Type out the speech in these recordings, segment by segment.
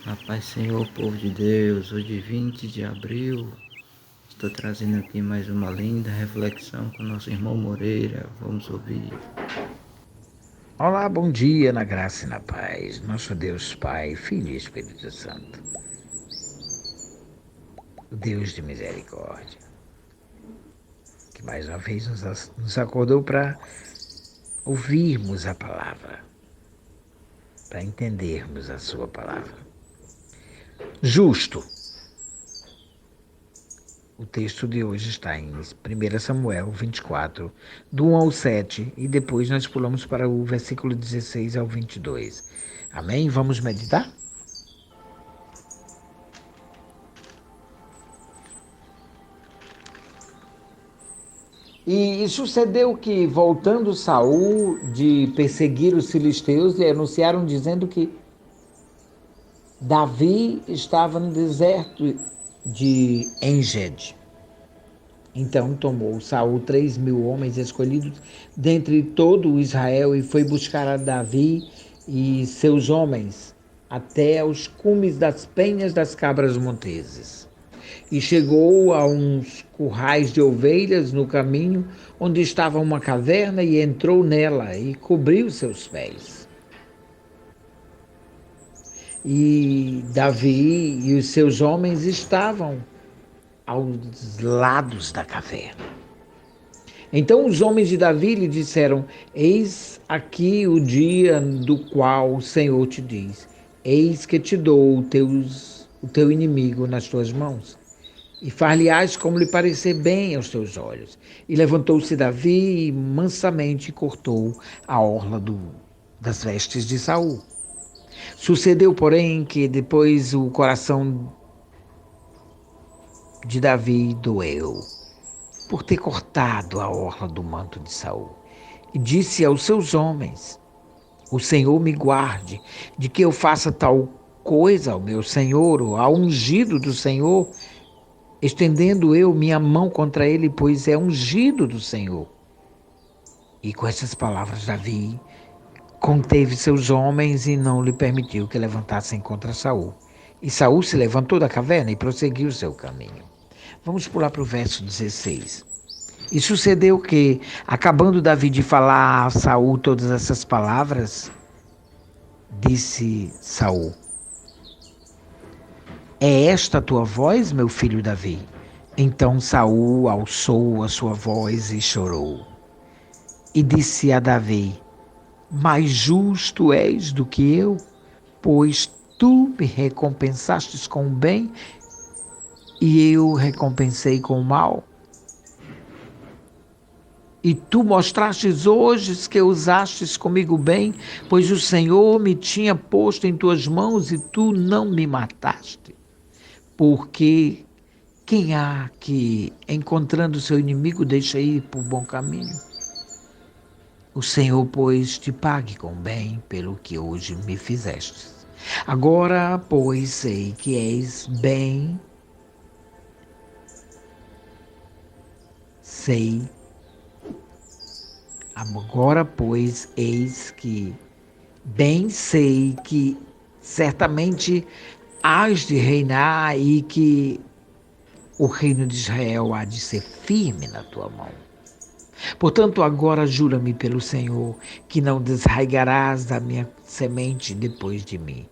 A paz, Senhor, povo de Deus, hoje 20 de abril, estou trazendo aqui mais uma linda reflexão com nosso irmão Moreira. Vamos ouvir. Olá, bom dia, na graça e na paz. Nosso Deus Pai, Filho e Espírito Santo. O Deus de misericórdia, que mais uma vez nos acordou para ouvirmos a palavra, para entendermos a sua palavra. Justo. O texto de hoje está em 1 Samuel 24, do 1 ao 7, e depois nós pulamos para o versículo 16 ao 22. Amém? Vamos meditar? E sucedeu que, voltando Saul de perseguir os filisteus, lhe anunciaram dizendo que Davi estava no deserto de Engedi. Então tomou Saul 3.000 homens escolhidos dentre todo o Israel e foi buscar a Davi e seus homens até aos cumes das penhas das cabras monteses. E chegou a uns currais de ovelhas no caminho, onde estava uma caverna, e entrou nela e cobriu seus pés. E Davi e os seus homens estavam aos lados da caverna. Então os homens de Davi lhe disseram: Eis aqui o dia do qual o Senhor te diz: Eis que te dou o teu inimigo nas tuas mãos. E far-lhe-ás como lhe parecer bem aos teus olhos. E levantou-se Davi e mansamente cortou a orla das vestes de Saul. Sucedeu, porém, que depois o coração de Davi doeu por ter cortado a orla do manto de Saul. E disse aos seus homens: O Senhor me guarde de que eu faça tal coisa ao meu Senhor, ou ao ungido do Senhor, estendendo eu minha mão contra ele, pois é ungido do Senhor. E com essas palavras, Davi conteve seus homens e não lhe permitiu que levantassem contra Saul. E Saul se levantou da caverna e prosseguiu seu caminho. Vamos pular para o verso 16. E sucedeu que, acabando Davi de falar a Saul todas essas palavras, disse Saul: É esta a tua voz, meu filho Davi? Então Saul alçou a sua voz e chorou. E disse a Davi: Mais justo és do que eu, pois tu me recompensastes com o bem e eu recompensei com o mal. E tu mostrastes hoje que usastes comigo bem, pois o Senhor me tinha posto em tuas mãos e tu não me mataste. Porque quem há que, encontrando seu inimigo, deixa ir por bom caminho? O Senhor, pois, te pague com bem pelo que hoje me fizeste. Agora, pois, sei que és bem, sei. Agora, pois, eis que bem sei que certamente hás de reinar e que o reino de Israel há de ser firme na tua mão. Portanto, agora jura-me pelo Senhor que não desraigarás da minha semente depois de mim,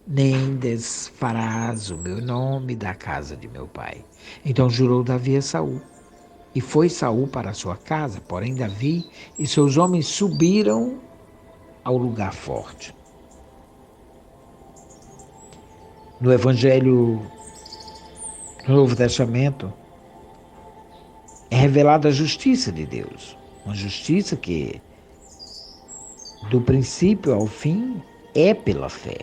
nem desfarás o meu nome da casa de meu pai. Então jurou Davi a Saul. E foi Saul para a sua casa, porém Davi e seus homens subiram ao lugar forte. No Evangelho do Novo Testamento, é revelada a justiça de Deus. Uma justiça que, do princípio ao fim, é pela fé.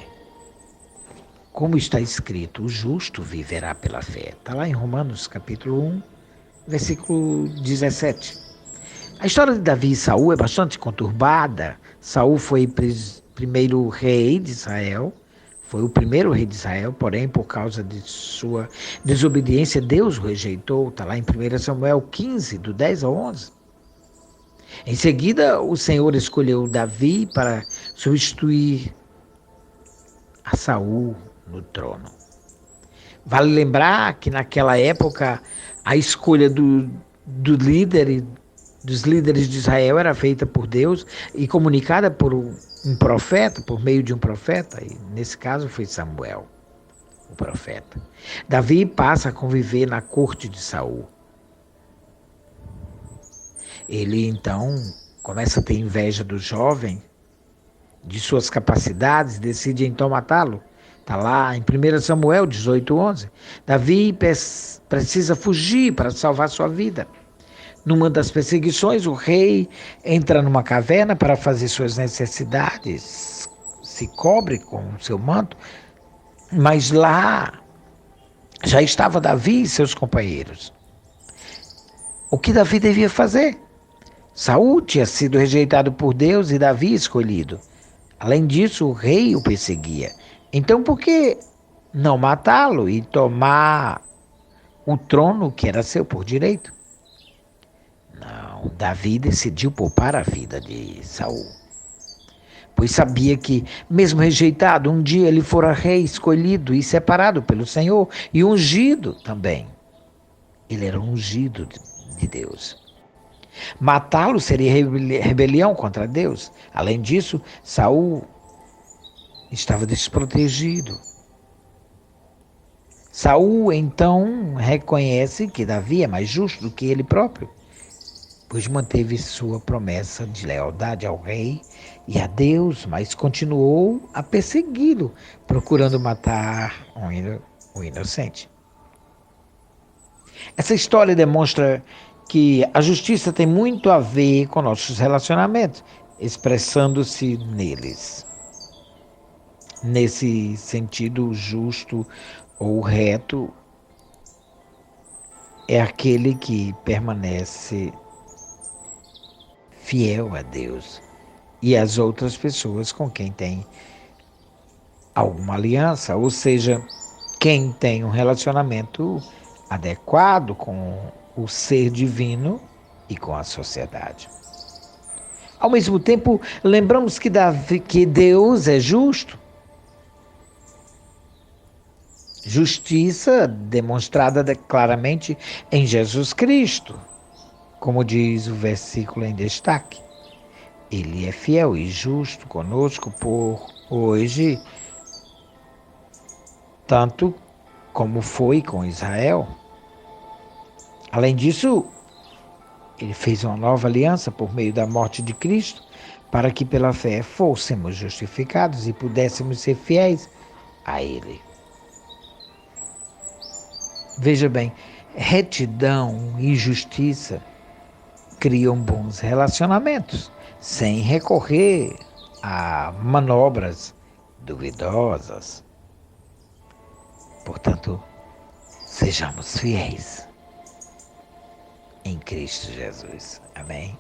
Como está escrito, o justo viverá pela fé. Está lá em Romanos capítulo 1, versículo 17. A história de Davi e Saul é bastante conturbada. Saul foi primeiro rei de Israel, foi o primeiro rei de Israel, porém, por causa de sua desobediência, Deus o rejeitou. Está lá em 1 Samuel 15, do 10 ao 11. Em seguida, o Senhor escolheu Davi para substituir a Saul no trono. Vale lembrar que naquela época a escolha do líder, dos líderes de Israel era feita por Deus e comunicada por um profeta, por meio de um profeta, e nesse caso foi Samuel, o profeta. Davi passa a conviver na corte de Saul. Ele então começa a ter inveja do jovem, de suas capacidades, decide então matá-lo. Está lá em 1 Samuel 18:11. Davi precisa fugir para salvar sua vida. Numa das perseguições, o rei entra numa caverna para fazer suas necessidades, se cobre com seu manto, mas lá já estava Davi e seus companheiros. O que Davi devia fazer? Saul tinha sido rejeitado por Deus e Davi escolhido. Além disso, o rei o perseguia. Então, por que não matá-lo e tomar o trono que era seu por direito? Não, Davi decidiu poupar a vida de Saul, pois sabia que, mesmo rejeitado, um dia ele fora rei escolhido e separado pelo Senhor e ungido também. Ele era ungido de Deus. Matá-lo seria rebelião contra Deus. Além disso, Saul estava desprotegido. Saul então reconhece que Davi é mais justo do que ele próprio, pois manteve sua promessa de lealdade ao rei e a Deus, mas continuou a persegui-lo, procurando matar um inocente. Essa história demonstra que a justiça tem muito a ver com nossos relacionamentos, expressando-se neles. Nesse sentido, justo ou reto é aquele que permanece fiel a Deus e às outras pessoas com quem tem alguma aliança, ou seja, quem tem um relacionamento adequado com o ser divino e com a sociedade. Ao mesmo tempo, lembramos que Deus é justo. Justiça demonstrada claramente em Jesus Cristo, como diz o versículo em destaque. Ele é fiel e justo conosco por hoje, tanto como foi com Israel. Além disso, ele fez uma nova aliança por meio da morte de Cristo, para que pela fé fôssemos justificados e pudéssemos ser fiéis a Ele. Veja bem, retidão e justiça criam bons relacionamentos, sem recorrer a manobras duvidosas. Portanto, sejamos fiéis em Cristo Jesus. Amém?